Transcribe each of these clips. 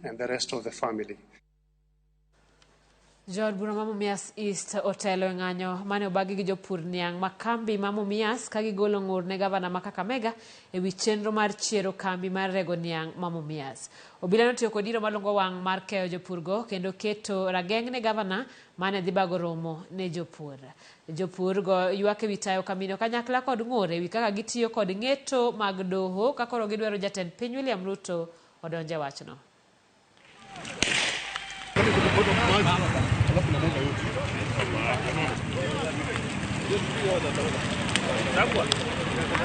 and the rest of the family. Jod bura Mumias East Otelo ng'anyo mane obagi gi jopur niang makambi Mumias kagi golo ng'ur ne gavana ma Kakamega ewi chenro mar chiero kambi mar rego niang Mumias. Obila notiyo kod iro malongo wang' mar keyo jopurgo kendo keto rageng' ne gavana mane dhi bago romo ne jopur. Jopur go ywak ewi tayo kamino kanyakla kod ng'ur ewi kaka gitiyo kod ng'eto mag doho kakoro gidwaro jatend piny William Ruto odonje wachno.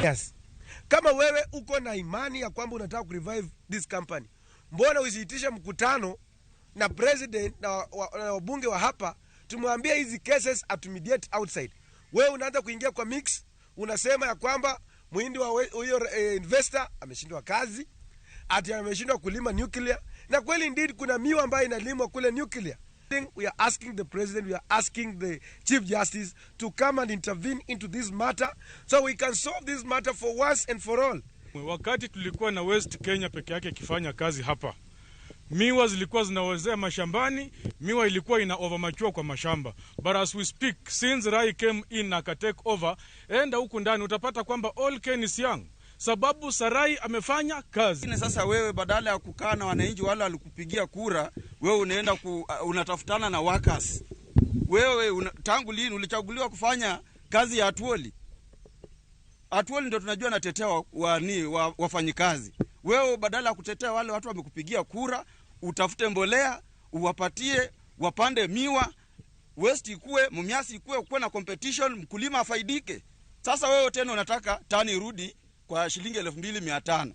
Yes. Kama wewe uko na imani ya kwamba unataka kurevive this company, mbona usiitishe mkutano na president na wabunge wa hapa, tumwambie hizi cases atumidiate outside. Wewe unaanza kuingia kwa mix, unasema ya kwamba muhindi wa huyo investor ameshindwa kazi, ati ameshindwa kulima nuclear, na kweli indeed kuna miwa ambayo inalimwa kule nuclear. We are asking the president, we are asking the Chief Justice to come and intervene into this matter so we can solve this matter for once and for all. Wakati tulikuwa na West Kenya peke yake ikifanya kazi hapa, miwa zilikuwa zinawezea mashambani, miwa ilikuwa ina overmature kwa mashamba. But as we speak, since Rai came in na take over, enda huku ndani utapata kwamba all Kenya is young. Sababu Sarai amefanya kazi. Sasa wewe badala ya kukaa na wananchi wale walikupigia kura, wewe unaenda unatafutana na workers. Wewe tangu lini ulichaguliwa kufanya kazi ya Atuoli? Atuoli ndio tunajua natetea wafanyikazi. Wewe badala ya kutetea wale watu wamekupigia kura, utafute mbolea, uwapatie, wapande miwa, West ikue, Mumias ikue, kuwe na competition, mkulima afaidike. Sasa wewe tena unataka tani rudi kwa shilingi 2,500.